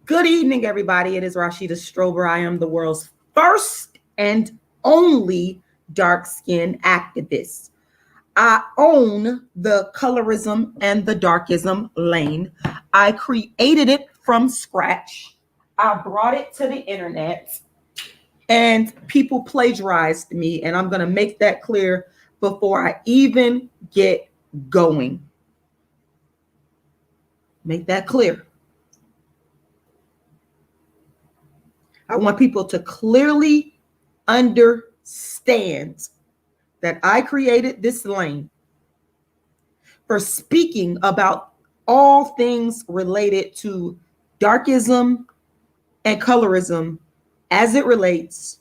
Good evening, everybody. It is Rashida Strober. I am the world's first and only dark-skinned activist. I own the colorism and the darkism lane. I created it from scratch. I brought it to the internet and people plagiarized me. And I'm going to make that clear before I even get going. Make that clear. I want people to clearly understand that I created this lane for speaking about all things related to darkism and colorism as it relates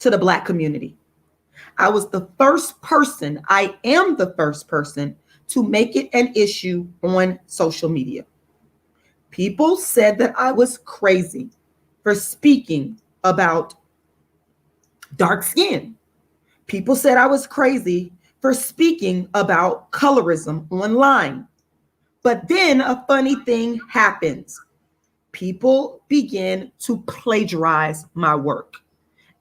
to the Black community. I was the first person, I am the first person to make it an issue on social media. People said that I was crazy for speaking about dark skin. People said I was crazy for speaking about colorism online. But then a funny thing happens. People begin to plagiarize my work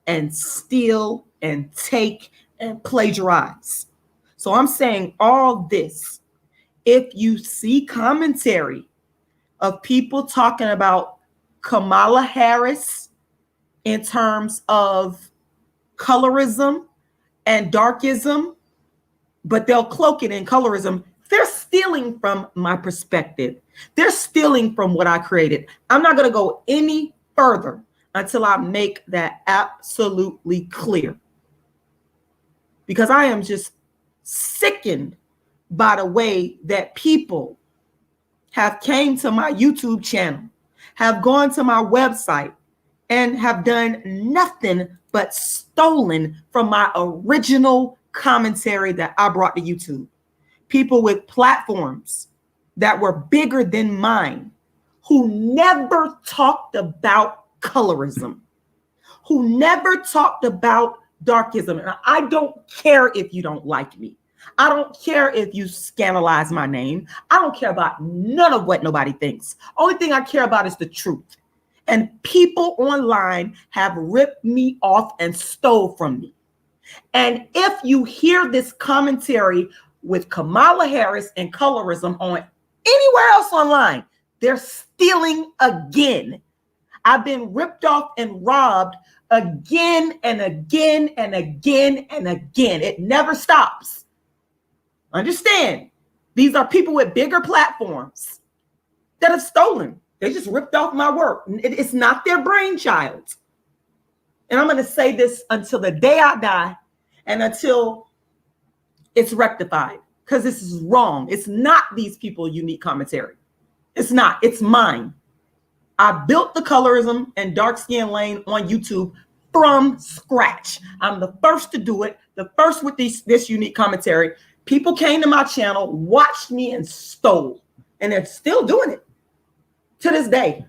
and steal and take and plagiarize. So I'm saying all this. If you see commentary of people talking about Kamala Harris in terms of colorism and darkism, but they'll cloak it in colorism, they're stealing from my perspective. They're stealing from what I created. I'm not going to go any further until I make that absolutely clear. Because I am just sickened by the way that people have came to my YouTube channel, have gone to my website, and have done nothing but stolen from my original commentary that I brought to YouTube. People with platforms that were bigger than mine, who never talked about colorism, who never talked about darkism. And I don't care if you don't like me. I don't care if you scandalize my name. I don't care about none of what nobody thinks. Only thing I care about is the truth. And people online have ripped me off and stole from me. And if you hear this commentary with Kamala Harris and colorism on anywhere else online, they're stealing again. I've been ripped off and robbed again and again and again and again. It never stops. Understand, these are people with bigger platforms that have stolen. They just ripped off my work. It's not their brainchild. And I'm going to say this until the day I die and until it's rectified, because this is wrong. It's not these people's unique commentary. It's not. It's mine. I built the colorism and dark skin lane on YouTube from scratch. I'm the first to do it, the first with this unique commentary. People came to my channel, watched me, and stole. And they're still doing it to this day.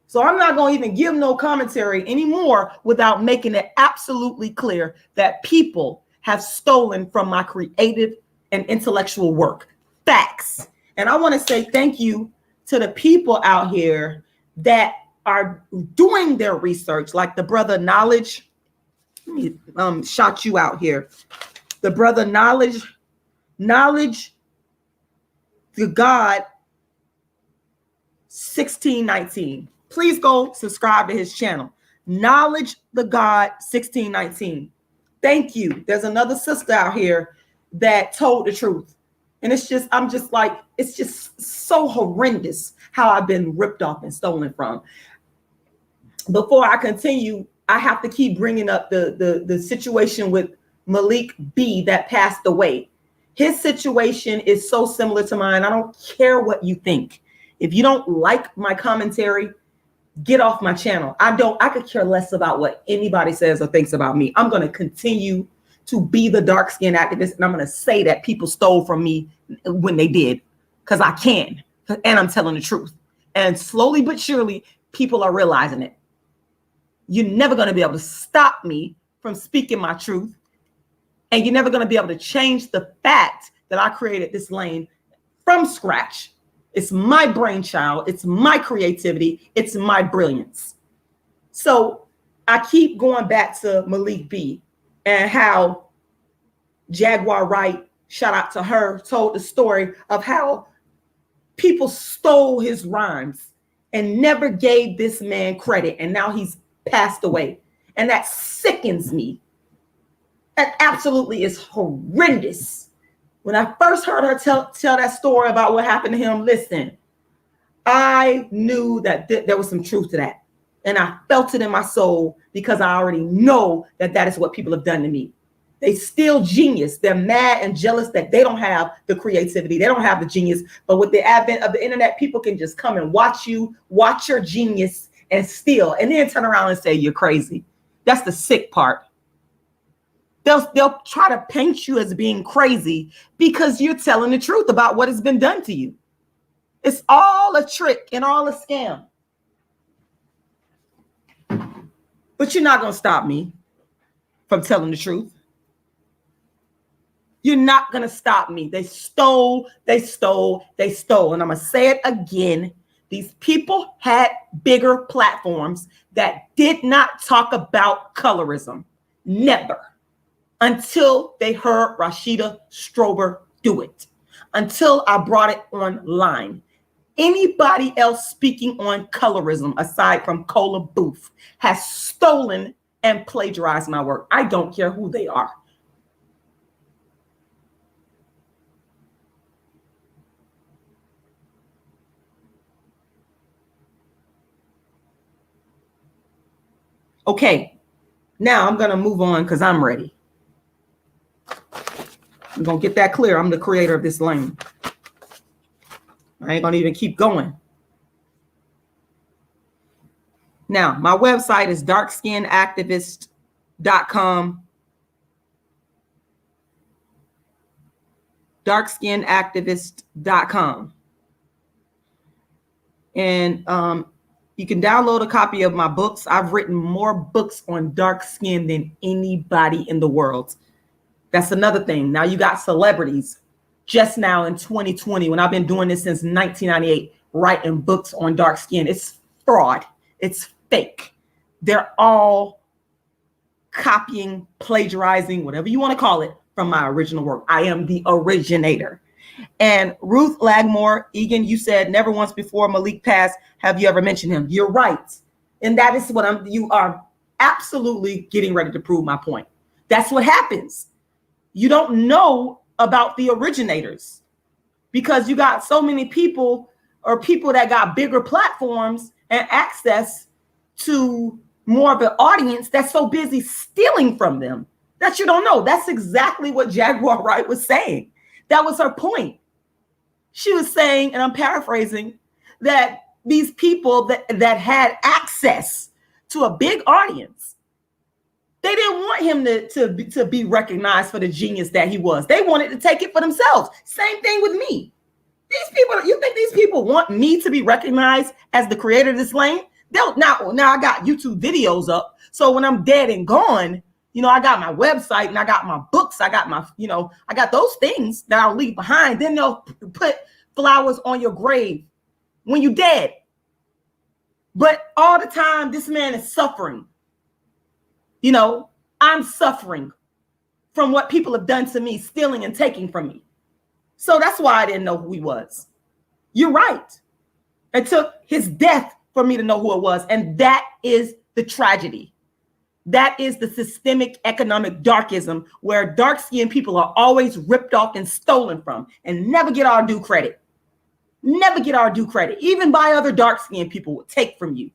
So I'm not going to even give no commentary anymore without making it absolutely clear that people have stolen from my creative and intellectual work. Facts. And I want to say thank you to the people out here that are doing their research, like the brother Knowledge. Let me shout you out here. The brother Knowledge the God 1619. Please go subscribe to his channel. Knowledge the God 1619. Thank you. There's another sister out here that told the truth. And it's just, I'm just like, it's just so horrendous how I've been ripped off and stolen from. Before I continue, I have to keep bringing up the situation with Malik B that passed away. His situation is so similar to mine. I don't care what you think. If you don't like my commentary, get off my channel. I could care less about what anybody says or thinks about me. I'm going to continue to be the dark skinned activist. And I'm going to say that people stole from me when they did, because I can. And I'm telling the truth. And slowly but surely, people are realizing it. You're never going to be able to stop me from speaking my truth. And you're never going to be able to change the fact that I created this lane from scratch. It's my brainchild. It's my creativity. It's my brilliance. So I keep going back to Malik B and how Jaguar Wright, shout out to her, told the story of how people stole his rhymes and never gave this man credit. And now he's passed away. And that sickens me. That absolutely is horrendous. When I first heard her tell that story about what happened to him, listen, I knew that there was some truth to that. And I felt it in my soul because I already know that that is what people have done to me. They steal genius. They're mad and jealous that they don't have the creativity. They don't have the genius. But with the advent of the internet, people can just come and watch you, watch your genius and steal, and then turn around and say you're crazy. That's the sick part. They'll try to paint you as being crazy because you're telling the truth about what has been done to you. It's all a trick and all a scam. But you're not going to stop me from telling the truth. You're not going to stop me. They stole. And I'm going to say it again. These people had bigger platforms that did not talk about colorism. Never. Until they heard Rashida Strober do it. Until I brought it online. Anybody else speaking on colorism aside from Cola Booth has stolen and plagiarized my work. I don't care who they are. Okay, now I'm going to move on because I'm ready. I'm going to get that clear. I'm the creator of this lane. I ain't going to even keep going. Now, my website is darkskinactivist.com. Darkskinactivist.com. And you can download a copy of my books. I've written more books on dark skin than anybody in the world. That's another thing. Now you got celebrities just now in 2020, when I've been doing this since 1998, writing books on dark skin. It's fraud. It's fake. They're all copying, plagiarizing, whatever you want to call it, from my original work. I am the originator. And Ruth Lagmore, Egan, you said never once before Malik passed have you ever mentioned him. You're right. And that is what you are absolutely getting ready to prove my point. That's what happens. You don't know about the originators because you got so many people or people that got bigger platforms and access to more of an audience that's so busy stealing from them that you don't know. That's exactly what Jaguar Wright was saying. That was her point. She was saying, and I'm paraphrasing, that these people that had access to a big audience, they didn't want him to be recognized for the genius that he was. They wanted to take it for themselves. Same thing with me. These people, you think these people want me to be recognized as the creator of this lane? Now I got YouTube videos up. So when I'm dead and gone, I got my website and I got my books. I got I got those things that I'll leave behind. Then they'll put flowers on your grave when you're dead. But all the time, this man is suffering. I'm suffering from what people have done to me, stealing and taking from me. So that's why I didn't know who he was. You're right. It took his death for me to know who it was. And that is the tragedy. That is the systemic economic darkism where dark-skinned people are always ripped off and stolen from and never get our due credit. Never get our due credit. Even by other dark-skinned people will take from you.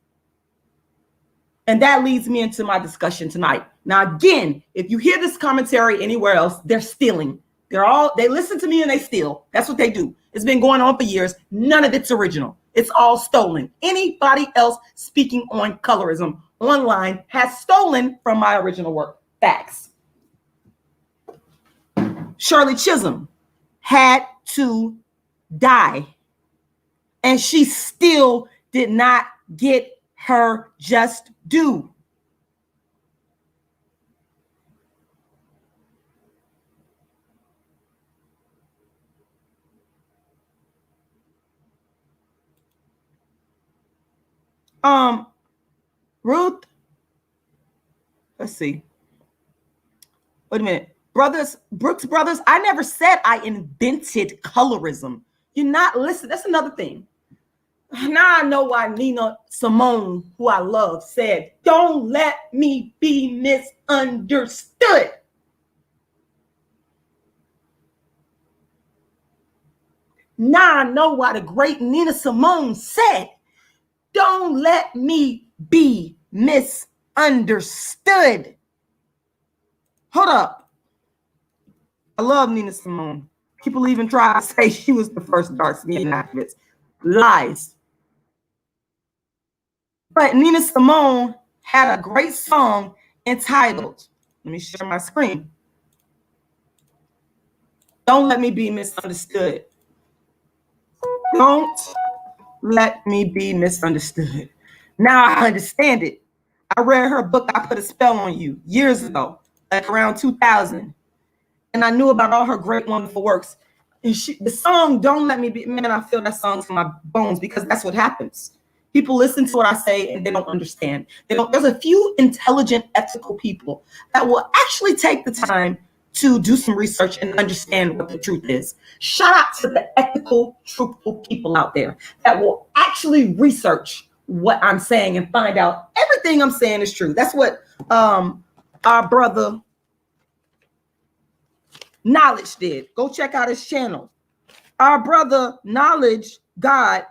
And that leads me into my discussion tonight. Now, again, if you hear this commentary anywhere else, they're stealing. They listen to me and they steal. That's what they do. It's been going on for years. None of it's original. It's all stolen. Anybody else speaking on colorism online has stolen from my original work. Facts. Shirley Chisholm had to die. And she still did not get her just due. Ruth, let's see. Wait a minute. Brooks Brothers, I never said I invented colorism. You're not listening. That's another thing. Now I know why Nina Simone, who I love, said, "Don't let me be misunderstood." Now I know why the great Nina Simone said, "Don't let me be misunderstood." Hold up. I love Nina Simone. People even try to say she was the first dark skin activist. Lies. But Nina Simone had a great song entitled, let me share my screen, "Don't Let Me Be Misunderstood." Don't let me be misunderstood. Now I understand it. I read her book, I Put a Spell on You, years ago, like around 2000. And I knew about all her great, wonderful works. And the song, "Don't Let Me Be," man, I feel that song in my bones, because that's what happens. People listen to what I say and they don't understand. There's a few intelligent, ethical people that will actually take the time to do some research and understand what the truth is. Shout out to the ethical, truthful people out there that will actually research what I'm saying and find out everything I'm saying is true. That's what our brother Knowledge did. Go check out his channel. Our brother Knowledge to God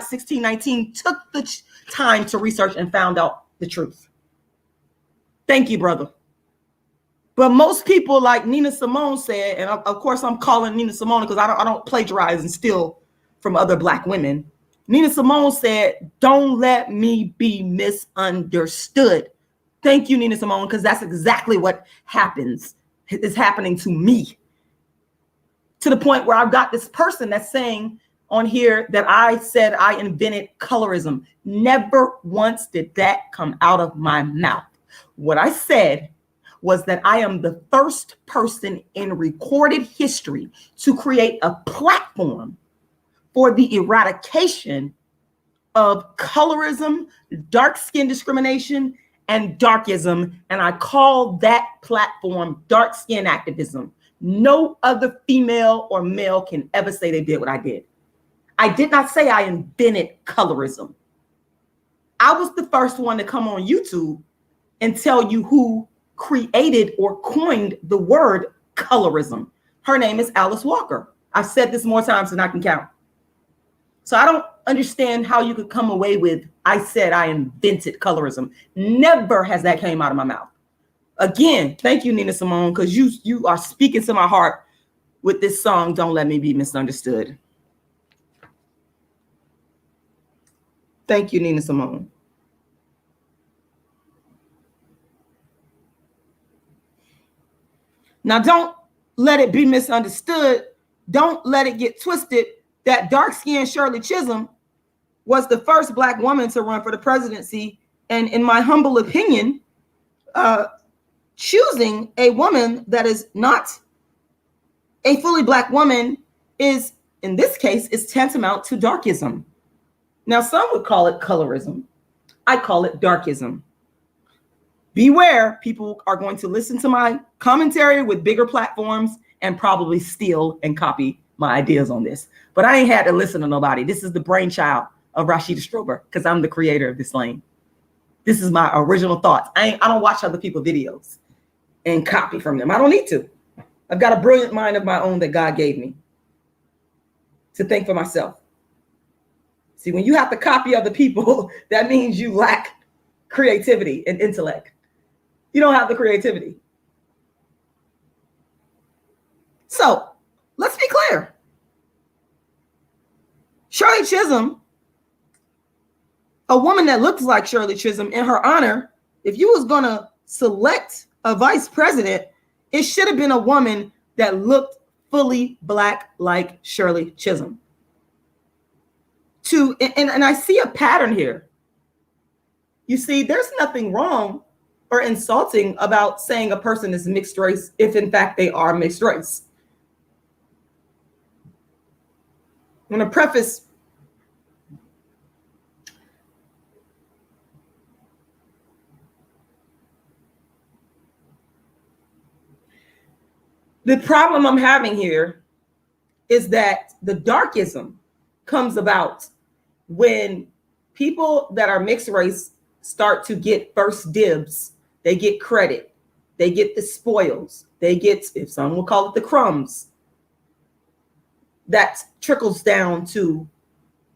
1619 took the time to research and found out the truth. Thank you, brother. But most people, like Nina Simone said, and of course I'm calling Nina Simone because I don't plagiarize and steal from other Black women. Nina Simone said, "Don't let me be misunderstood." Thank you, Nina Simone, because that's exactly what is happening to me. To the point where I've got this person that's saying on here that I said I invented colorism. Never once did that come out of my mouth. What I said was that I am the first person in recorded history to create a platform for the eradication of colorism, dark skin discrimination, and darkism. And I call that platform dark skin activism. No other female or male can ever say they did what I did. I did not say I invented colorism. I was the first one to come on YouTube and tell you who created or coined the word colorism. Her name is Alice Walker. I've said this more times than I can count. So I don't understand how you could come away with, "I said I invented colorism." Never has that came out of my mouth. Again, thank you, Nina Simone, because you are speaking to my heart with this song, "Don't Let Me Be Misunderstood." Thank you, Nina Simone. Now, don't let it be misunderstood. Don't let it get twisted that dark-skinned Shirley Chisholm was the first Black woman to run for the presidency. And in my humble opinion, choosing a woman that is not a fully Black woman is, in this case, is tantamount to darkism. Now, some would call it colorism. I call it darkism. Beware, people are going to listen to my commentary with bigger platforms and probably steal and copy my ideas on this. But I ain't had to listen to nobody. This is the brainchild of Rashida Strober, because I'm the creator of this lane. This is my original thoughts. I don't watch other people's videos and copy from them. I don't need to. I've got a brilliant mind of my own that God gave me to think for myself. See, when you have to copy other people, that means you lack creativity and intellect. You don't have the creativity. So let's be clear. Shirley Chisholm, a woman that looks like Shirley Chisholm, in her honor, if you was going to select a vice president, it should have been a woman that looked fully Black like Shirley Chisholm. And I see a pattern here. You see, there's nothing wrong or insulting about saying a person is mixed race if in fact they are mixed race. I'm going to preface The problem I'm having here is that the darkism comes about when people that are mixed race start to get first dibs. They get credit. They get the spoils. They get, if some will call it the crumbs, that trickles down to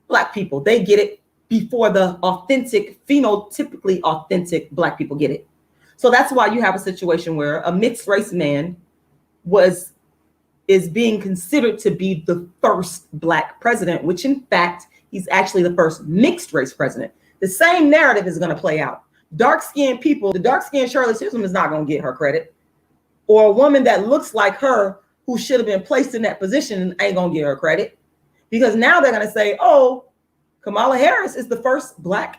Black people. They get it before the authentic, phenotypically authentic Black people get it. So that's why you have a situation where a mixed race man is being considered to be the first Black president, which in fact, he's actually the first mixed race president. The same narrative is going to play out. Dark-skinned people, the dark-skinned Shirley Chisholm is not going to get her credit. Or a woman that looks like her who should have been placed in that position ain't going to get her credit. Because now they're going to say, oh, Kamala Harris is the first Black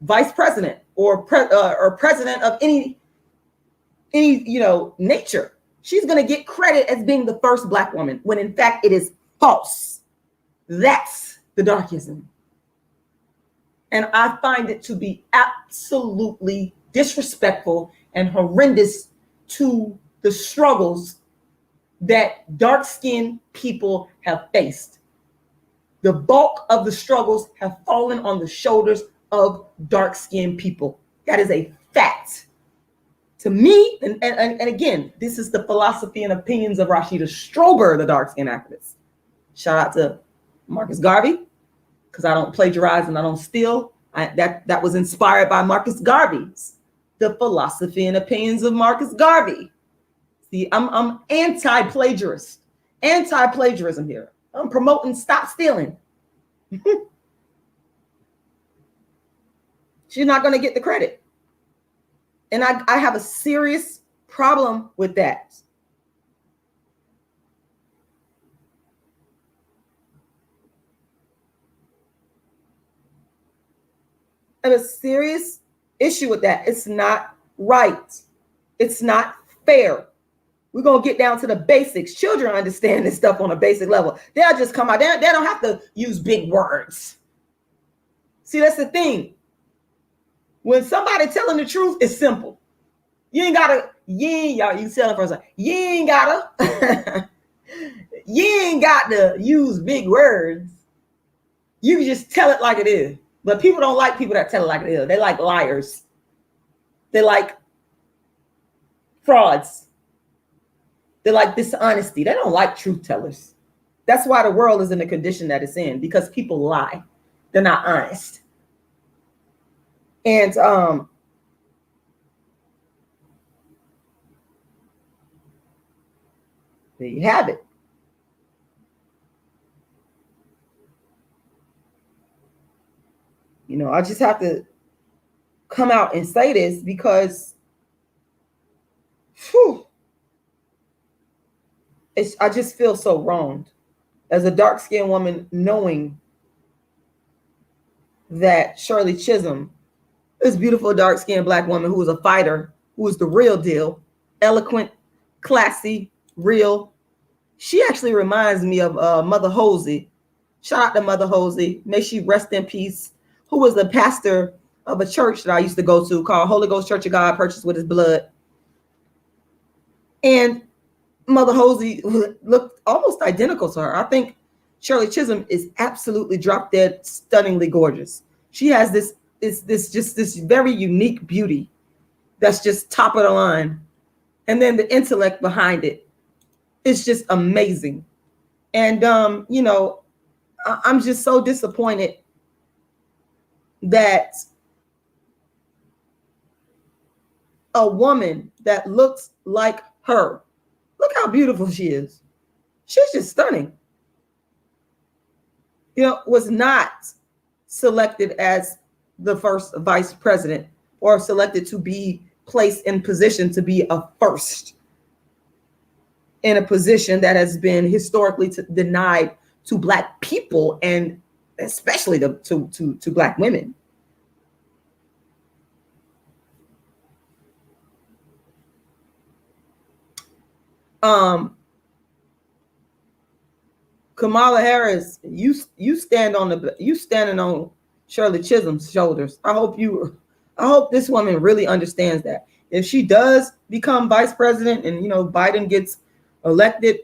vice president or president of any nature. She's going to get credit as being the first Black woman, when in fact it is false. That's the darkism. And I find it to be absolutely disrespectful and horrendous to the struggles that dark-skinned people have faced. The bulk of the struggles have fallen on the shoulders of dark-skinned people. That is a fact. To me, and again, this is the philosophy and opinions of Rashida Strober, the dark-skinned activist. Shout out to Marcus Garvey, because I don't plagiarize and I don't steal. That was inspired by Marcus Garvey's, the philosophy and opinions of Marcus Garvey. See, I'm anti-plagiarist, anti-plagiarism here. I'm promoting stop stealing. She's not going to get the credit. And I have a serious problem with that. I have a serious issue with that. It's not right. It's not fair. We're going to get down to the basics. Children understand this stuff on a basic level. They'll just come out. They don't have to use big words. See, that's the thing. When somebody telling the truth, it's simple. You ain't gotta, you tell them for a second, you ain't got to use big words. You can just tell it like it is. But people don't like people that tell it like it is. They like liars. They like frauds. They like dishonesty. They don't like truth tellers. That's why the world is in the condition that it's in, because people lie. They're not honest. And there you have it. You know, I just have to come out and say this because I just feel so wronged as a dark-skinned woman, knowing that Shirley Chisholm, this beautiful dark-skinned Black woman who was a fighter, who was the real deal, eloquent, classy, real. She actually reminds me of Mother Hosey. Shout out to Mother Hosey. May she rest in peace. Who was the pastor of a church that I used to go to called Holy Ghost Church of God, purchased with his blood. And Mother Hosey looked almost identical to her. I think Shirley Chisholm is absolutely drop dead, stunningly gorgeous. She has this very unique beauty that's just top of the line. And then the intellect behind it is just amazing. And, you know, I'm just so disappointed that a woman that looks like her, look how beautiful she is. She's just stunning. You know, was not selected as the first vice president or selected to be placed in position to be a first in a position that has been historically denied to Black people and especially to Black women. Kamala Harris, you standing on Shirley Chisholm's shoulders. I hope this woman really understands that. if she does become vice president and, Biden gets elected,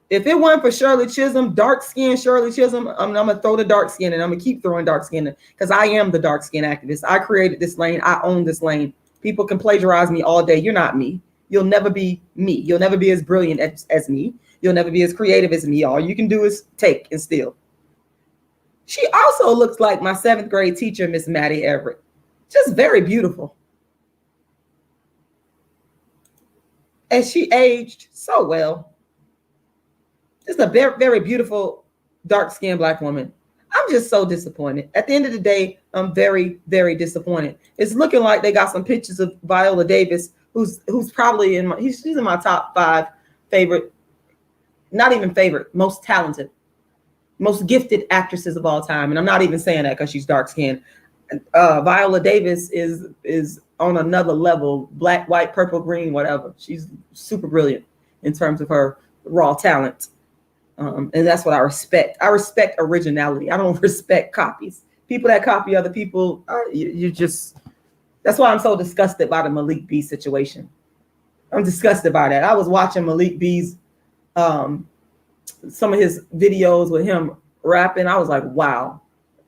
if it weren't for Shirley Chisholm, dark skin Shirley Chisholm, I'm going to throw the dark skin, and I'm going to keep throwing dark skin because I am the dark skin activist. I created this lane. I own this lane. People can plagiarize me all day. You're not me. You'll never be me. You'll never be as brilliant as me. You'll never be as creative as me. All you can do is take and steal. She also looks like my 7th grade teacher, Miss Maddie Everett. Just very beautiful. And she aged so well. Just a very, very beautiful, dark-skinned Black woman. I'm just so disappointed. At the end of the day, I'm very, very disappointed. It's looking like they got some pictures of Viola Davis, who's probably she's in my top 5 favorite, not even favorite, most talented, most gifted actresses of all time. And I'm not even saying that because she's dark-skinned. Viola Davis is on another level, black, white, purple, green, whatever. She's super brilliant in terms of her raw talent. And that's what I respect. I respect originality. I don't respect copies. People that copy other people, that's why I'm so disgusted by the Malik B situation. I'm disgusted by that. I was watching Malik B's, some of his videos with him rapping. I was like, wow,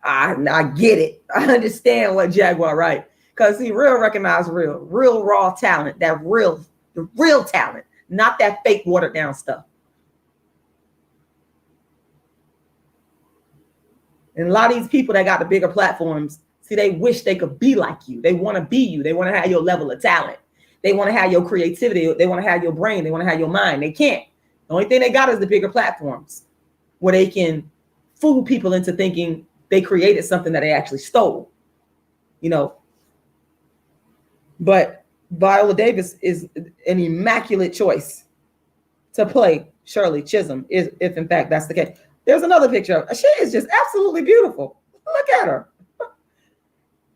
I get it. I understand what Jaguar right. Because he recognize real raw talent, the real talent, not that fake watered down stuff. And a lot of these people that got the bigger platforms, see, they wish they could be like you. They want to be you. They want to have your level of talent. They want to have your creativity. They want to have your brain. They want to have your mind. They can't. The only thing they got is the bigger platforms where they can fool people into thinking they created something that they actually stole, But Viola Davis is an immaculate choice to play Shirley Chisholm, if in fact that's the case. There's another picture of her. She is just absolutely beautiful. Look at her.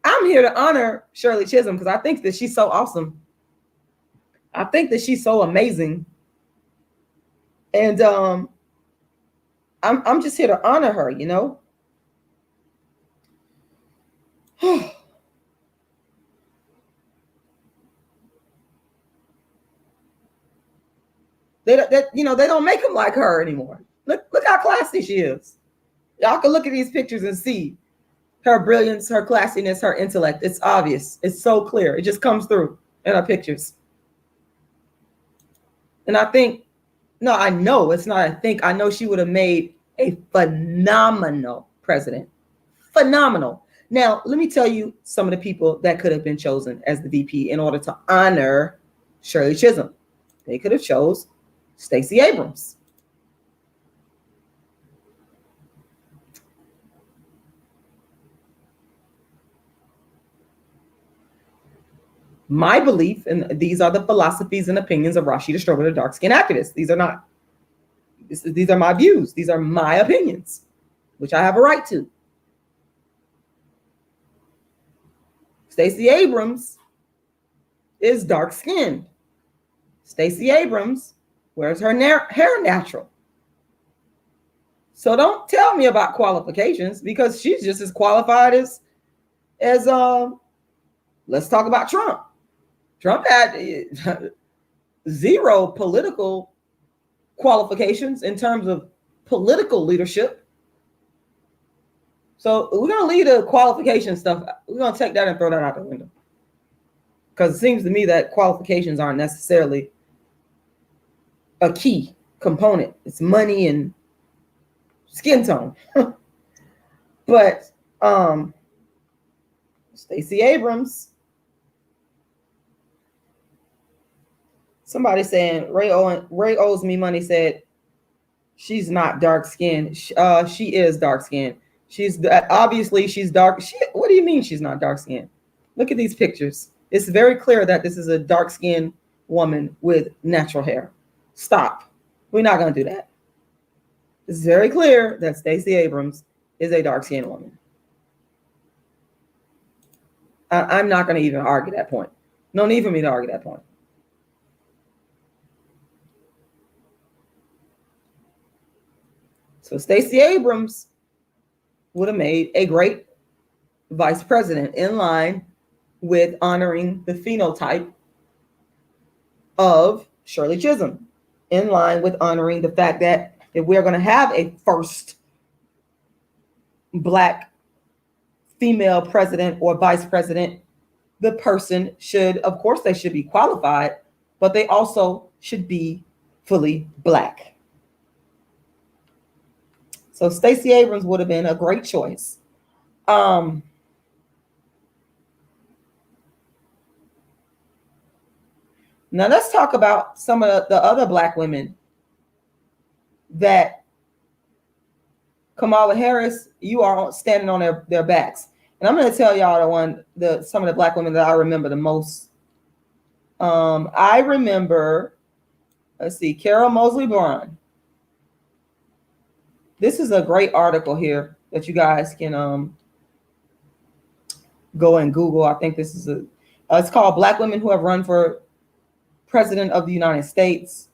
I'm here to honor Shirley Chisholm because I think that she's so awesome. I think that she's so amazing. And I'm just here to honor her, They don't make them like her anymore. Look how classy she is. Y'all can look at these pictures and see her brilliance, her classiness, her intellect. It's obvious. It's so clear. It just comes through in her pictures. And I know it's not I think. I know she would have made a phenomenal president. Phenomenal. Now, let me tell you some of the people that could have been chosen as the VP in order to honor Shirley Chisholm. They could have chose Stacey Abrams. My belief, and these are the philosophies and opinions of Rashida Strober, the dark-skinned activist. These are my views. These are my opinions, which I have a right to. Stacey Abrams is dark-skinned. Stacey Abrams wears her hair natural. So don't tell me about qualifications because she's just as qualified as let's talk about Trump. Trump had 0 political qualifications in terms of political leadership. So we're going to leave the qualification stuff. We're going to take that and throw that out the window. Because it seems to me that qualifications aren't necessarily a key component. It's money and skin tone. But Stacey Abrams, somebody saying Ray owes me money said she's not dark skinned. She is dark skinned. She's obviously she's dark. What do you mean she's not dark skinned? Look at these pictures. It's very clear that this is a dark skinned woman with natural hair. Stop. We're not going to do that. It's very clear that Stacey Abrams is a dark skinned woman. I'm not going to even argue that point. No need for me to argue that point. So Stacey Abrams would have made a great vice president in line with honoring the phenotype of Shirley Chisholm, in line with honoring the fact that if we're going to have a first Black female president or vice president, the person should, of course, they should be qualified, but they also should be fully Black. So Stacey Abrams would have been a great choice. Now let's talk about some of the other Black women that Kamala Harris, you are standing on their backs. And I'm going to tell y'all some of the Black women that I remember the most. I remember, let's see, Carol Moseley Braun. This is a great article here that you guys can go and Google. I think this is it's called Black Women Who Have Run for President of the United States.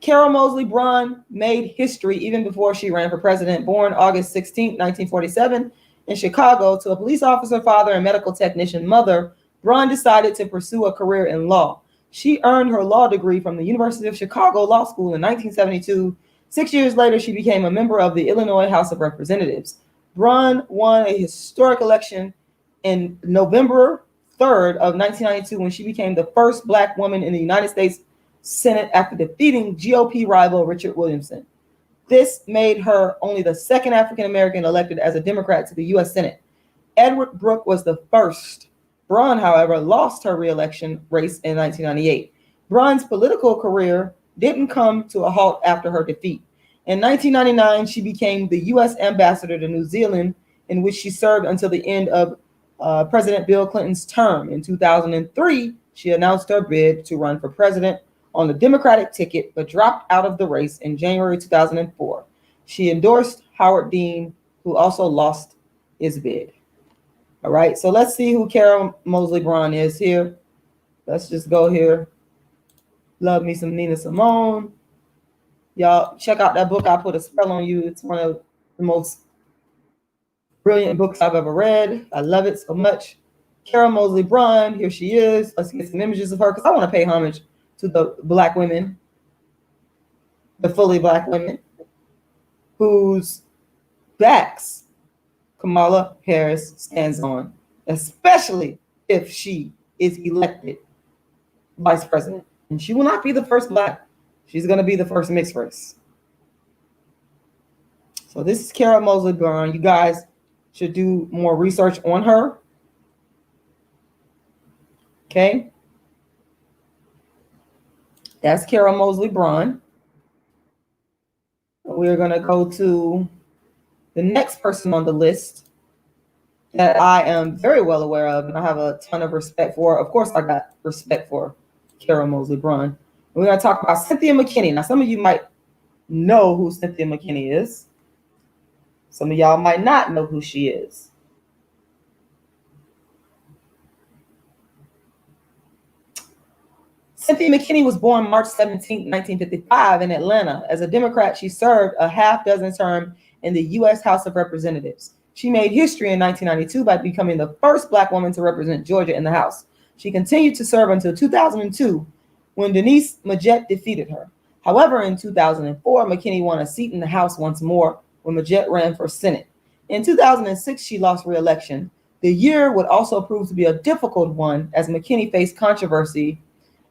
Carol Moseley Braun made history even before she ran for president. Born August 16, 1947, in Chicago to a police officer father and medical technician mother, Braun decided to pursue a career in law. She earned her law degree from the University of Chicago Law School in 1972. 6 years later, she became a member of the Illinois House of Representatives. Braun won a historic election in November 3rd of 1992 when she became the first Black woman in the United States Senate after defeating GOP rival Richard Williamson. This made her only the second African American elected as a Democrat to the U.S. Senate. Edward Brooke was the first. Braun, however, lost her re-election race in 1998. Braun's political career didn't come to a halt after her defeat. In 1999, she became the U.S. ambassador to New Zealand, in which she served until the end of President Bill Clinton's term. In 2003, she announced her bid to run for president on the Democratic ticket, but dropped out of the race in January 2004. She endorsed Howard Dean, who also lost his bid. All right, so let's see who Carol Moseley Braun is here. Let's just go here. Love me some Nina Simone. Y'all check out that book, I Put a Spell on You. It's one of the most brilliant books I've ever read. I love it so much. Carol Moseley Braun, here she is. Let's get some images of her because I want to pay homage to the Black women, the fully Black women, whose backs Kamala Harris stands on, especially if she is elected vice president. And she will not be the first Black. She's going to be the first mixed race. So this is Carol Moseley Braun. You guys should do more research on her. Okay. That's Carol Moseley Braun. We're going to go to the next person on the list that I am very well aware of and I have a ton of respect for. Of course, I got respect for Carol Moseley Braun. We're going to talk about Cynthia McKinney. Now, some of you might know who Cynthia McKinney is. Some of y'all might not know who she is. Cynthia McKinney was born March 17, 1955 in Atlanta. As a Democrat, she served a half-dozen term in the U.S. House of Representatives. She made history in 1992 by becoming the first Black woman to represent Georgia in the House. She continued to serve until 2002, when Denise Majette defeated her. However, in 2004, McKinney won a seat in the House once more when Majette ran for Senate. In 2006, she lost re-election. The year would also prove to be a difficult one as McKinney faced controversy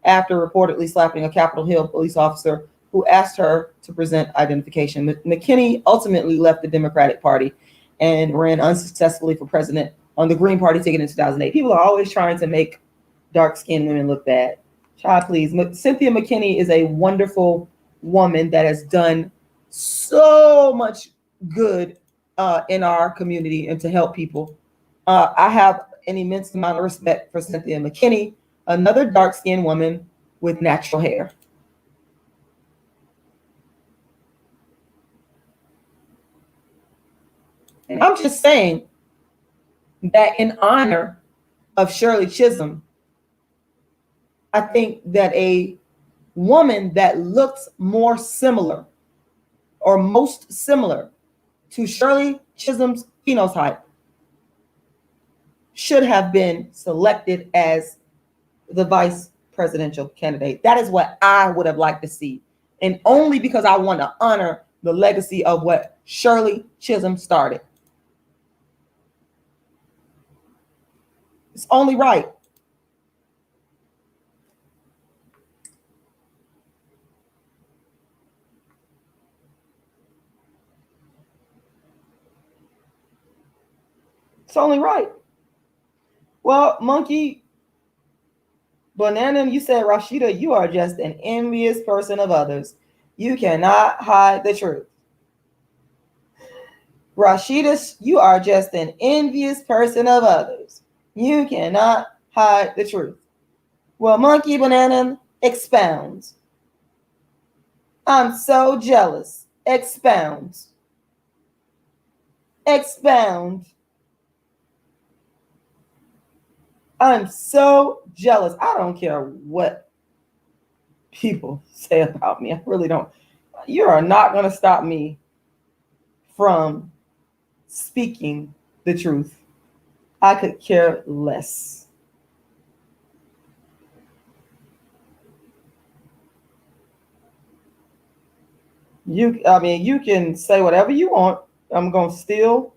after reportedly slapping a Capitol Hill police officer who asked her to present identification. McKinney ultimately left the Democratic Party and ran unsuccessfully for president on the Green Party ticket in 2008. People are always trying to make dark-skinned women look bad. Child, please. Cynthia McKinney is a wonderful woman that has done so much good in our community and to help people. I have an immense amount of respect for Cynthia McKinney, another dark-skinned woman with natural hair. And I'm just saying that in honor of Shirley Chisholm, I think that a woman that looks more similar or most similar to Shirley Chisholm's phenotype should have been selected as the vice presidential candidate. That is what I would have liked to see. And only because I want to honor the legacy of what Shirley Chisholm started. It's only right. It's only right. Well, Monkey Banana, you said, Rashida, you are just an envious person of others. You cannot hide the truth. Rashida, you are just an envious person of others. You cannot hide the truth. Well, Monkey Banana expounds. I'm so jealous. Expound. Expound. I'm so jealous. I don't care what people say about me. I really don't. You are not going to stop me from speaking the truth. I could care less. You can say whatever you want. I'm going to still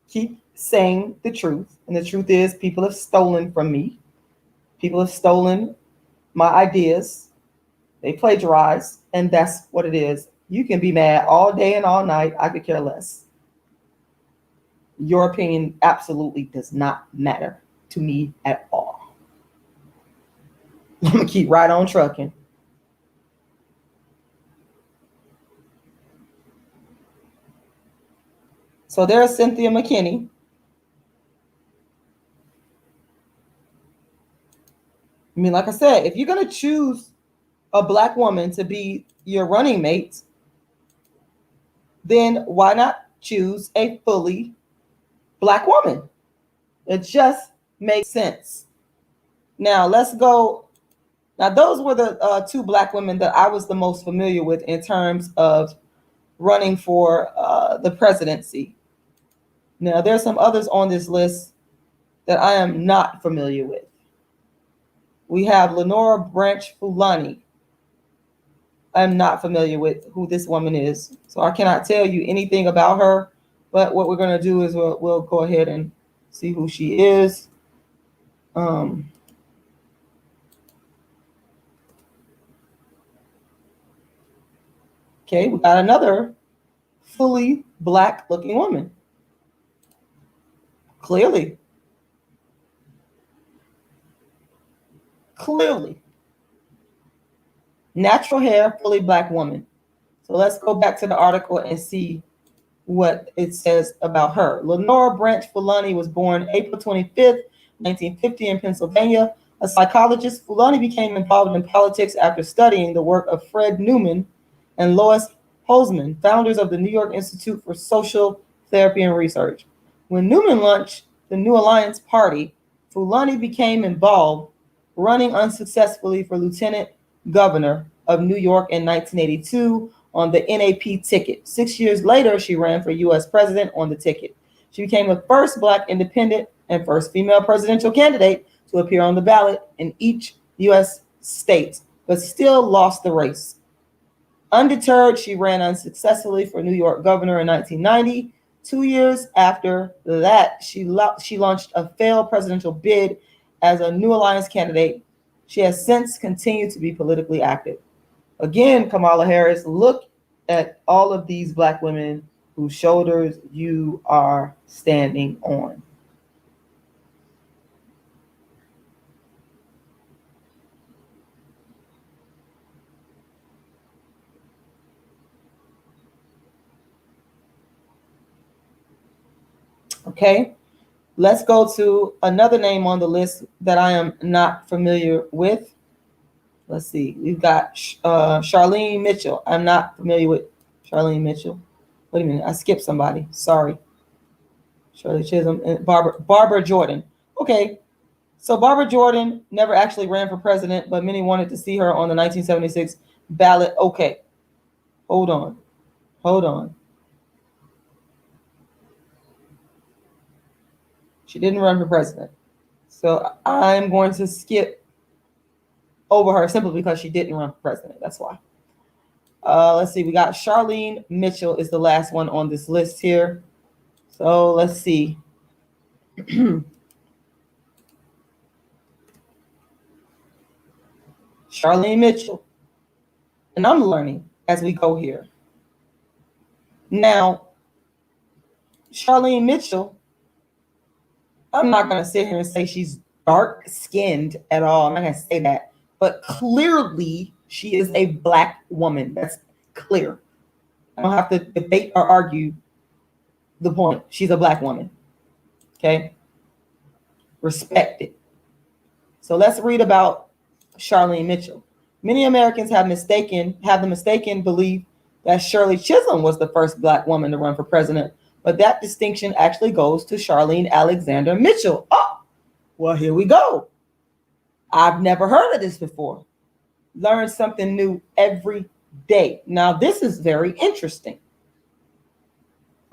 keep saying the truth. And the truth is, people have stolen from me. People have stolen my ideas. They plagiarize, and that's what it is. You can be mad all day and all night. I could care less. Your opinion absolutely does not matter to me at all. I'm going to keep right on trucking. So there's Cynthia McKinney. I mean, like I said, if you're going to choose a Black woman to be your running mate, then why not choose a fully Black woman? It just makes sense. Now, let's go. Now, those were the two Black women that I was the most familiar with in terms of running for the presidency. Now, there's some others on this list that I am not familiar with. We have Lenora Branch Fulani. I'm not familiar with who this woman is, so I cannot tell you anything about her. But what we're going to do is we'll go ahead and see who she is. Okay, we got another fully Black-looking woman. Clearly. Natural hair, fully Black woman. So let's go back to the article and see what it says about her. Lenora Branch Fulani was born April 25th, 1950 in Pennsylvania. A psychologist, Fulani became involved in politics after studying the work of Fred Newman and Lois Holzman, founders of the New York Institute for Social Therapy and Research. When Newman launched the New Alliance Party, Fulani became involved, running unsuccessfully for lieutenant governor of New York in 1982 on the NAP ticket. 6 years later, she ran for U.S. president on the ticket. She became the first Black independent and first female presidential candidate to appear on the ballot in each U.S. state, but still lost the race. Undeterred, she ran unsuccessfully for New York governor in 1990. 2 years after that, she launched a failed presidential bid as a New Alliance candidate. She has since continued to be politically active. Again, Kamala Harris, look at all of these Black women whose shoulders you are standing on. Okay, let's go to another name on the list that I am not familiar with. Let's see. We've got Charlene Mitchell. I'm not familiar with Charlene Mitchell. Wait a minute. I skipped somebody. Sorry. Shirley Chisholm and Barbara Jordan. Okay. So Barbara Jordan never actually ran for president, but many wanted to see her on the 1976 ballot. Okay. Hold on. She didn't run for president. So I'm going to skip over her simply because she didn't run for president. That's why. Let's see. We got Charlene Mitchell is the last one on this list here. So let's see. Charlene Mitchell. And I'm learning as we go here. Now, Charlene Mitchell, I'm not going to sit here and say she's dark-skinned at all. I'm not going to say that. But clearly, she is a Black woman. That's clear. I don't have to debate or argue the point. She's a Black woman. Okay? Respect it. So let's read about Charlene Mitchell. Many Americans have the mistaken belief that Shirley Chisholm was the first Black woman to run for president, but that distinction actually goes to Charlene Alexander Mitchell. Oh, well, here we go. I've never heard of this before. Learn something new every day. Now, this is very interesting.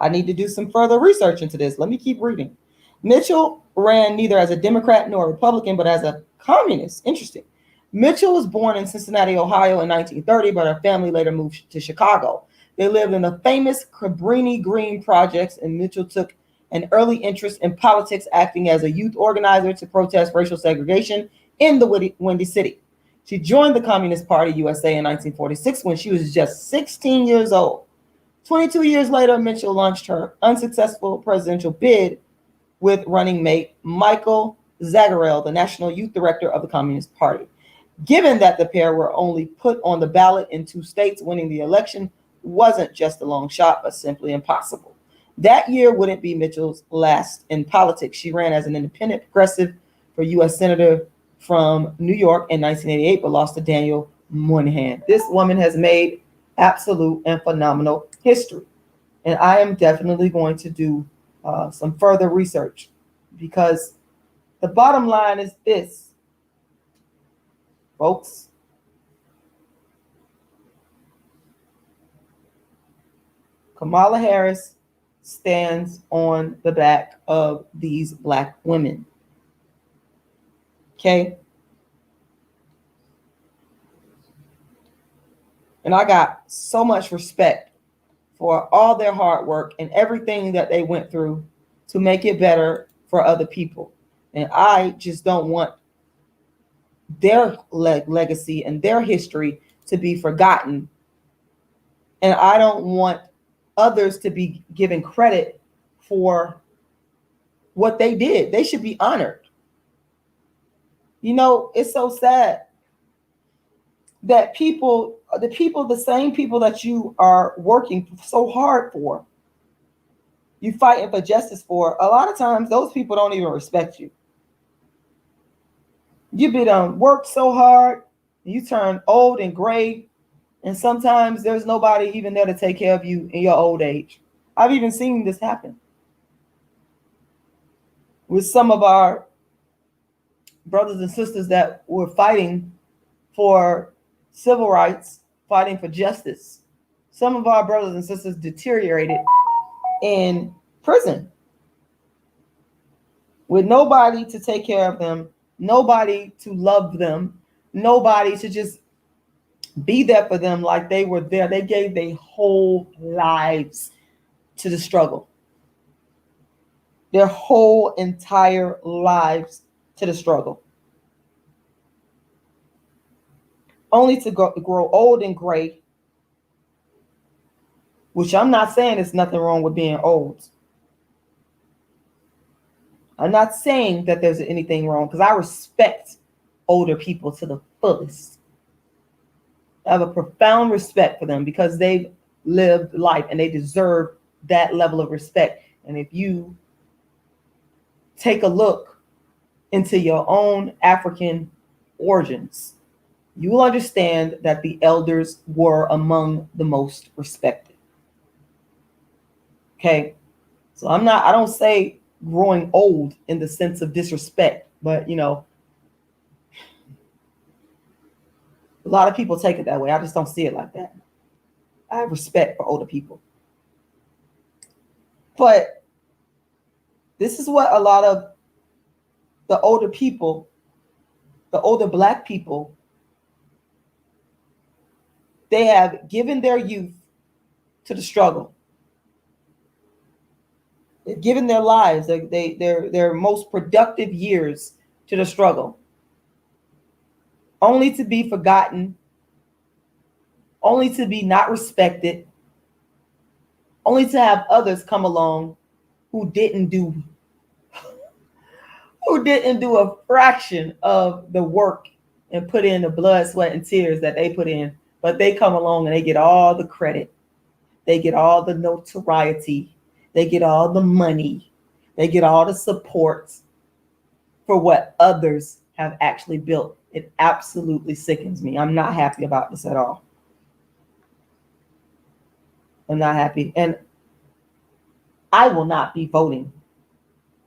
I need to do some further research into this. Let me keep reading. Mitchell ran neither as a Democrat nor a Republican, but as a communist. Interesting. Mitchell was born in Cincinnati, Ohio in 1930, but her family later moved to Chicago. They lived in the famous Cabrini Green projects, and Mitchell took an early interest in politics, acting as a youth organizer to protest racial segregation in the Windy City. She joined the Communist Party USA in 1946 when she was just 16 years old. 22 years later, Mitchell launched her unsuccessful presidential bid with running mate Michael Zagarel, the National Youth Director of the Communist Party. Given that the pair were only put on the ballot in 2 states, winning the election wasn't just a long shot, but simply impossible. That year wouldn't be Mitchell's last in politics. She ran as an independent progressive for U.S. Senator from New York in 1988, but lost to Daniel Moynihan. This woman has made absolute and phenomenal history. And I am definitely going to do some further research, because the bottom line is this, folks. Kamala Harris stands on the back of these Black women. Okay? And I got so much respect for all their hard work and everything that they went through to make it better for other people. And I just don't want their legacy and their history to be forgotten. And I don't want others to be given credit for what they did. They should be honored. You know, it's so sad that the same people that you are working so hard for, you fighting for justice for, a lot of times those people don't even respect you. You've been worked so hard, you turn old and gray, and sometimes there's nobody even there to take care of you in your old age. I've even seen this happen with some of our brothers and sisters that were fighting for civil rights, fighting for justice. Some of our brothers and sisters deteriorated in prison with nobody to take care of them, nobody to love them, nobody to just be there for them like they were there. They gave their whole lives to the struggle. Their whole entire lives to the struggle. Only to grow old and gray, which I'm not saying there's nothing wrong with being old. I'm not saying that there's anything wrong, because I respect older people to the fullest. I have a profound respect for them because they've lived life and they deserve that level of respect. And if you take a look into your own African origins, you will understand that the elders were among the most respected. Okay, so I don't say growing old in the sense of disrespect, but you know, a lot of people take it that way. I just don't see it like that. I have respect for older people. But this is what a lot of the older people, the older Black people, They have given their youth to the struggle. They've given their lives, their most productive years to the struggle, only to be forgotten, only to be not respected, only to have others come along who didn't do a fraction of the work and put in the blood, sweat, and tears that they put in, but they come along and they get all the credit. They get all the notoriety. They get all the money. They get all the support for what others have actually built. It absolutely sickens me. I'm not happy about this at all. I'm not happy. And I will not be voting.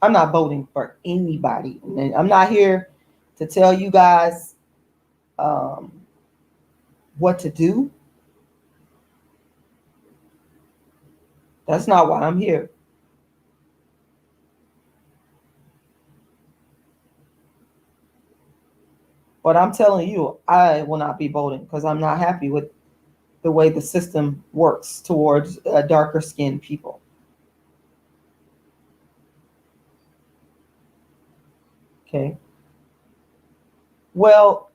I'm not voting for anybody. And I'm not here to tell you guys what to do. That's not why I'm here. But I'm telling you, I will not be voting because I'm not happy with the way the system works towards darker skinned people. Okay. Well,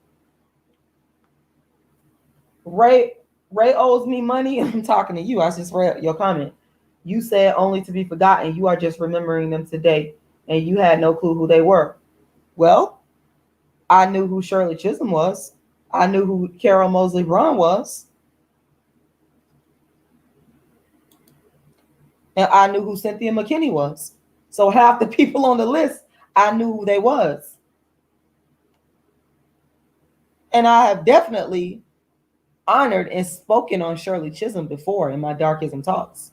Ray owes me money. I'm talking to you. I just read your comment. You said only to be forgotten. You are just remembering them today, and you had no clue who they were. Well, I knew who Shirley Chisholm was. I knew who Carol Moseley Braun was. And I knew who Cynthia McKinney was. So half the people on the list, I knew who they was. And I have definitely honored and spoken on Shirley Chisholm before in my Darkism talks.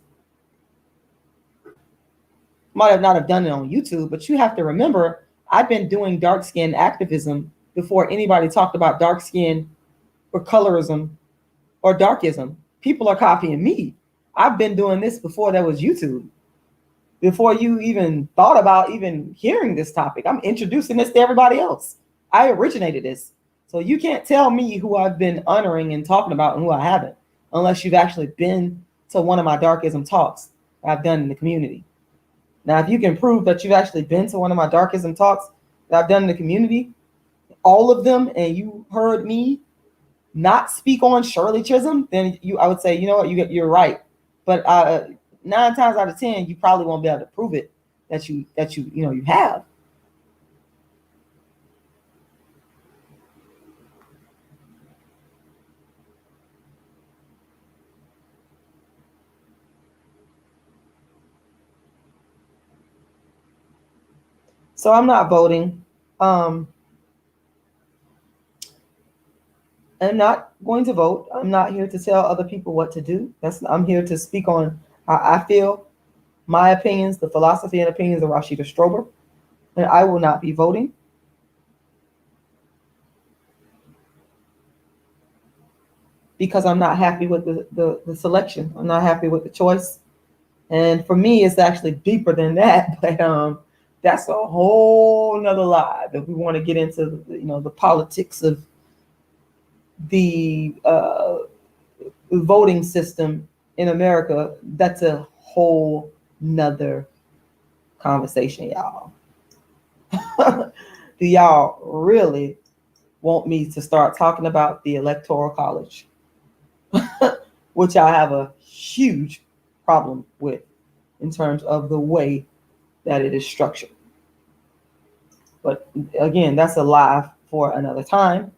Might have not have done it on YouTube, but you have to remember, I've been doing dark skin activism before anybody talked about dark skin or colorism or darkism. People are copying me. I've been doing this before there was YouTube. Before you even thought about even hearing this topic, I'm introducing this to everybody else. I originated this. So you can't tell me who I've been honoring and talking about and who I haven't, unless you've actually been to one of my Darkism talks I've done in the community. Now, if you can prove that you've actually been to one of my Darkism talks that I've done in the community, all of them, and you heard me not speak on Shirley Chisholm, then I would say, you know what, you're right. But 9 times out of 10, you probably won't be able to prove it that you have. So I'm not voting. I'm not going to vote. I'm not here to tell other people what to do. I'm here to speak on how I feel, my opinions, the philosophy and opinions of Rashida Strober, and I will not be voting. Because I'm not happy with the selection. I'm not happy with the choice. And for me, it's actually deeper than that. But that's a whole nother lie that we want to get into, the politics of the voting system in America. That's a whole nother conversation, y'all. Do y'all really want me to start talking about the Electoral College, which I have a huge problem with in terms of the way that it is structured? But again, that's a lie for another time.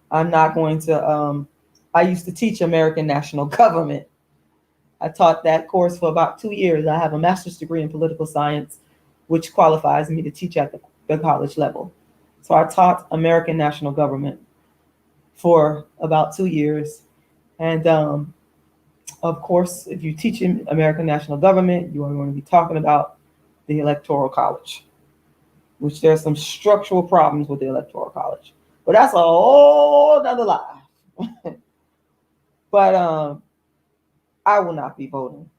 I'm not going to, I used to teach American national government. I taught that course for about 2 years. I have a master's degree in political science, which qualifies me to teach at the college level. So I taught American national government for about 2 years. And of course, if you teach American national government, you are going to be talking about the Electoral College, which there's some structural problems with the Electoral College. But that's a whole other lie. But I will not be voting.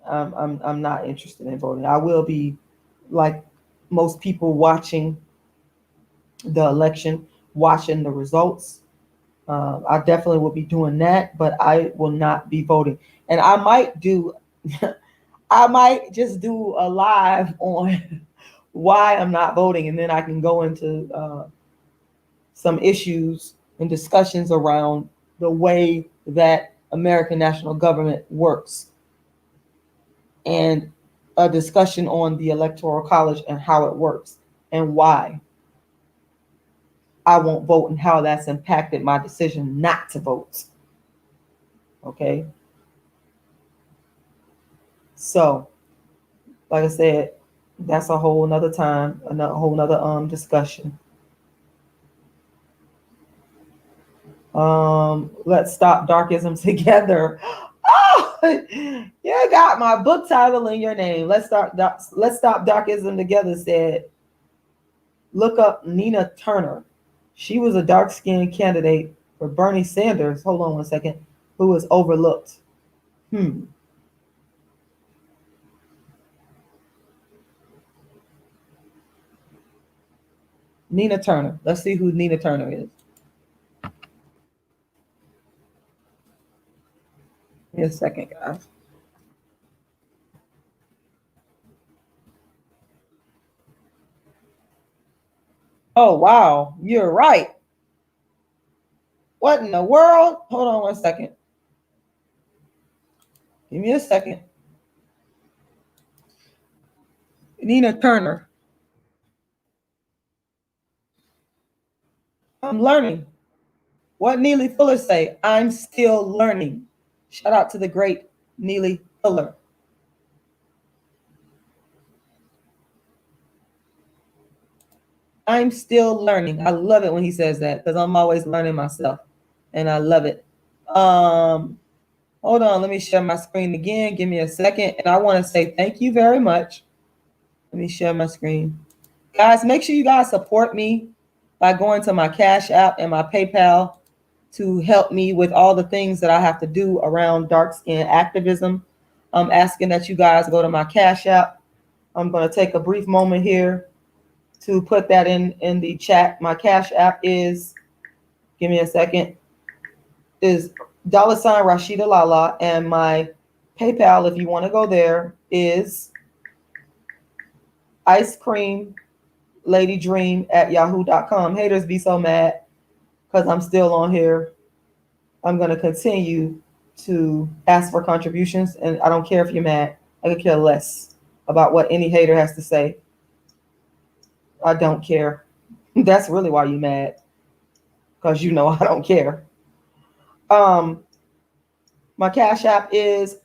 I'm not interested in voting. I will be, like most people, watching the election, watching the results, I definitely will be doing that, but I will not be voting. And I might do, I might just do a live on why I'm not voting, and then I can go into some issues and discussions around the way that American national government works, and a discussion on the Electoral College and how it works and why I won't vote and how that's impacted my decision not to vote. Okay. So, like I said, that's a whole nother time, a whole nother discussion. Let's stop Darkism together. Oh, you got my book title in your name. Let's stop Darkism together said, look up Nina Turner. She was a dark-skinned candidate for Bernie Sanders. Hold on one second. Who was overlooked. Nina Turner. Let's see who Nina Turner is. Give me a second, guys. Oh, wow. You're right. What in the world? Hold on one second. Give me a second. Nina Turner. I'm learning. What Neely Fuller say? I'm still learning. Shout out to the great Neely Fuller. I'm still learning. I love it when he says that because I'm always learning myself, and I love it. Hold on, let me share my screen again. Give me a second, and I want to say thank you very much. Let me share my screen. Guys, make sure you guys support me by going to my Cash App and my PayPal to help me with all the things that I have to do around dark skin activism. I'm asking that you guys go to my Cash App. I'm going to take a brief moment here to put that in the chat. My Cash App is, give me a second, is $Rashidalala, and my PayPal, if you want to go there, is ice cream lady dream at yahoo.com. Haters be so mad because I'm still on here. I'm going to continue to ask for contributions, and I don't care if you're mad. I could care less about what any hater has to say. I don't care. That's really why you're mad, because you know I don't care. My Cash App is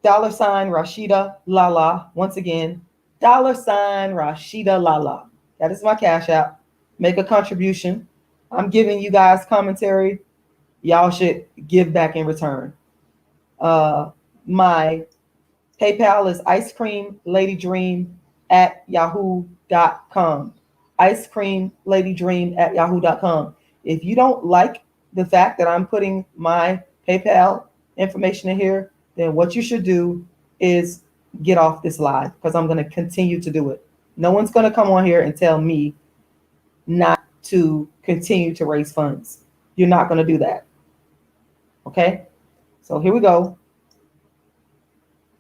$Rashida Lala. Once again, $Rashida Lala. That is my Cash App. Make a contribution. I'm giving you guys commentary. Y'all should give back in return. My PayPal is ice cream lady dream at yahoo.com. Ice cream lady dream at yahoo.com. If you don't like the fact that I'm putting my PayPal information in here, then what you should do is get off this live, because I'm going to continue to do it. No one's going to come on here and tell me not to continue to raise funds. You're not going to do that. Okay? So here we go.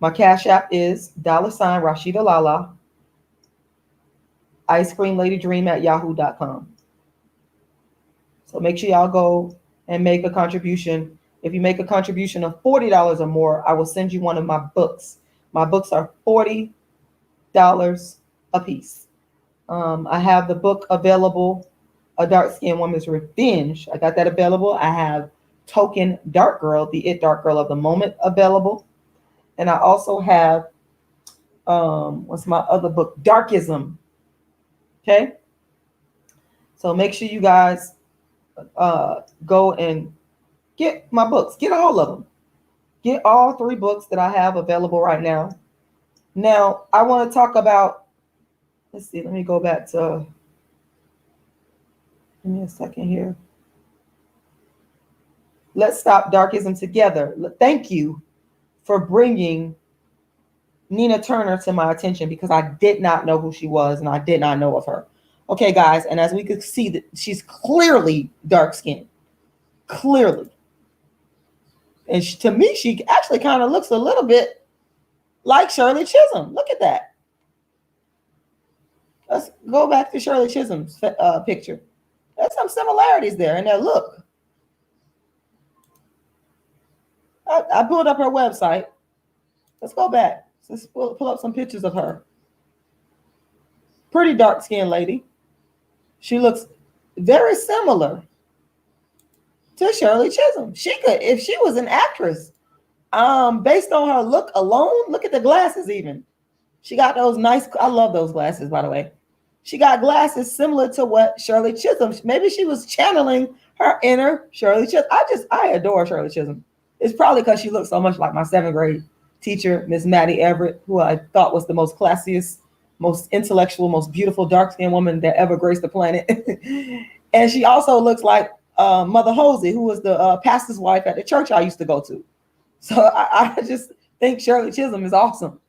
My Cash App is $Rashida Lala. Ice cream lady dream at yahoo.com. So make sure y'all go and make a contribution. If you make a contribution of $40 or more, I will send you one of my books. My books are $40 a piece. I have the book available, A Dark Skinned Woman's Revenge. I got that available. I have Token Dark Girl, the It Dark Girl of the Moment, available. And I also have, what's my other book? Darkism. Okay. So make sure you guys go and get my books. Get all of them. Get all 3 books that I have available right now. Now, I want to talk about, let's see, let me go back to, give me a second here. Let's stop Darkism together. Thank you for bringing Nina Turner to my attention, because I did not know who she was and I did not know of her. Okay, guys, and as we could see, that she's clearly dark skinned. clearly. And to me, she actually kind of looks a little bit like Shirley Chisholm. Look at that. Let's go back to Shirley Chisholm's picture. There's some similarities there in their look. I pulled up her website. Let's go back. Let's pull up some pictures of her. Pretty dark-skinned lady. She looks very similar to Shirley Chisholm. She could, if she was an actress, based on her look alone, look at the glasses even. She got those nice, I love those glasses, by the way. She got glasses similar to what Shirley Chisholm, maybe she was channeling her inner Shirley Chisholm. I adore Shirley Chisholm. It's probably because she looked so much like my 7th grade teacher, Miss Maddie Everett, who I thought was the most classiest, most intellectual, most beautiful dark-skinned woman that ever graced the planet. And she also looks like Mother Hosey, who was the pastor's wife at the church I used to go to. So I just think Shirley Chisholm is awesome.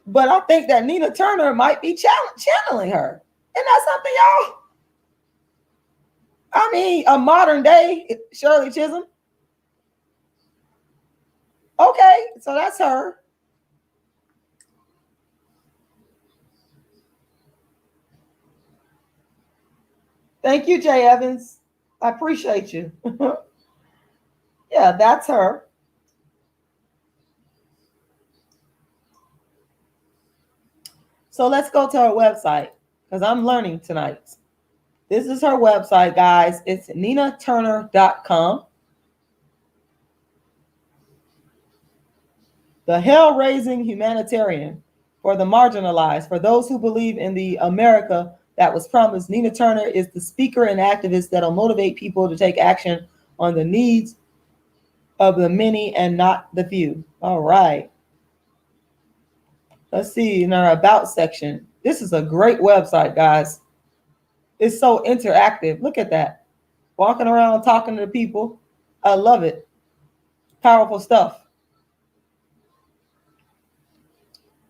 But I think that Nina Turner might be channeling her. Isn't that something, y'all? I mean, a modern day Shirley Chisholm. Okay, so that's her. Thank you, Jay Evans. I appreciate you. Yeah, that's her. So let's go to her website because I'm learning tonight. This is her website, guys. It's ninaturner.com. The hell-raising humanitarian for the marginalized, for those who believe in the America that was promised. Nina Turner is the speaker and activist that'll motivate people to take action on the needs of the many and not the few. All right. Let's see in our about section. This is a great website, guys. It's so interactive. Look at that. Walking around talking to people. I love it. Powerful stuff.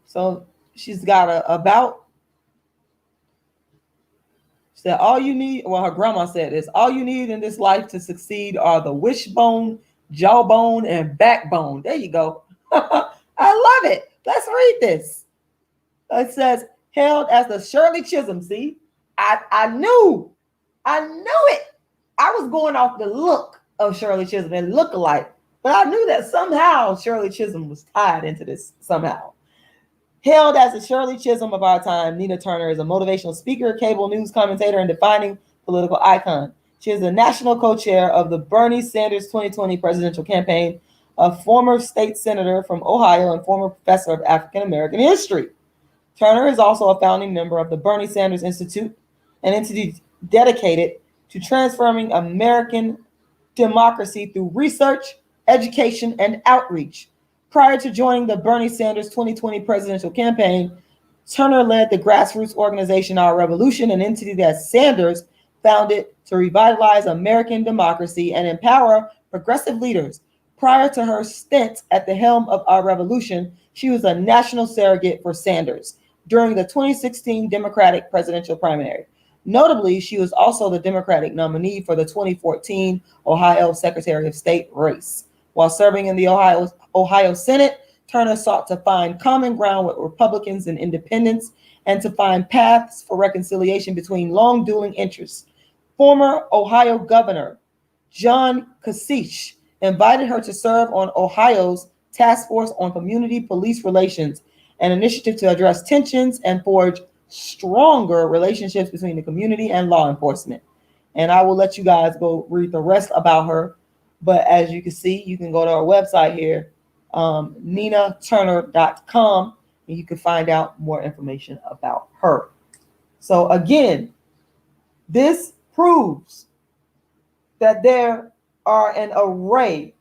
So she's got a about. She said, all you need, well, her grandma said this, all you need in this life to succeed are the wishbone, jawbone, and backbone. There you go. I love it. Let's read this. It says, hailed as the Shirley Chisholm. See, I knew it. I was going off the look of Shirley Chisholm and look-alike, but I knew that somehow Shirley Chisholm was tied into this somehow. Hailed as the Shirley Chisholm of our time, Nina Turner is a motivational speaker, cable news commentator, and defining political icon. She is the national co-chair of the Bernie Sanders 2020 presidential campaign, a former state senator from Ohio and former professor of African American history. Turner is also a founding member of the Bernie Sanders Institute, an entity dedicated to transforming American democracy through research, education, and outreach. Prior to joining the Bernie Sanders 2020 presidential campaign, Turner led the grassroots organization Our Revolution, an entity that Sanders founded to revitalize American democracy and empower progressive leaders. Prior to her stint at the helm of Our Revolution, she was a national surrogate for Sanders during the 2016 Democratic presidential primary. Notably, she was also the Democratic nominee for the 2014 Ohio Secretary of State race. While serving in the Ohio Senate, Turner sought to find common ground with Republicans and independents and to find paths for reconciliation between long-dueling interests. Former Ohio Governor John Kasich invited her to serve on Ohio's Task Force on Community Police Relations, an initiative to address tensions and forge stronger relationships between the community and law enforcement. And I will let you guys go read the rest about her. But as you can see, you can go to our website here, ninaturner.com, and you can find out more information about her. So again, this proves that there are an array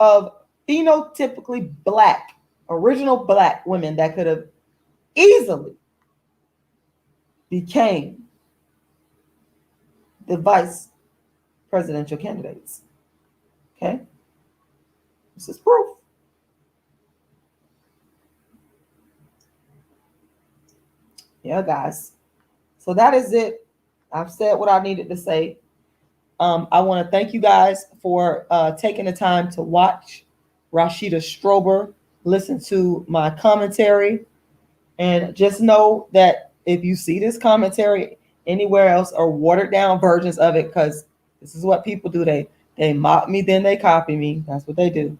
of phenotypically Black, original Black women that could have easily became the vice presidential candidates. Okay, this is proof. Yeah, guys. So that is it. I've said what I needed to say. I want to thank you guys for taking the time to watch Rashida Strober, listen to my commentary, and just know that if you see this commentary anywhere else or watered down versions of it, because this is what people do, they mock me, then they copy me. That's what they do.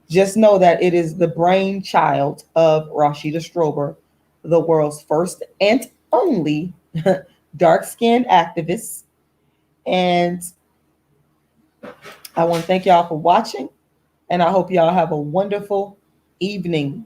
Just know that it is the brainchild of Rashida Strober, the world's first and only dark-skinned activist. And I want to thank y'all for watching, and I hope y'all have a wonderful evening.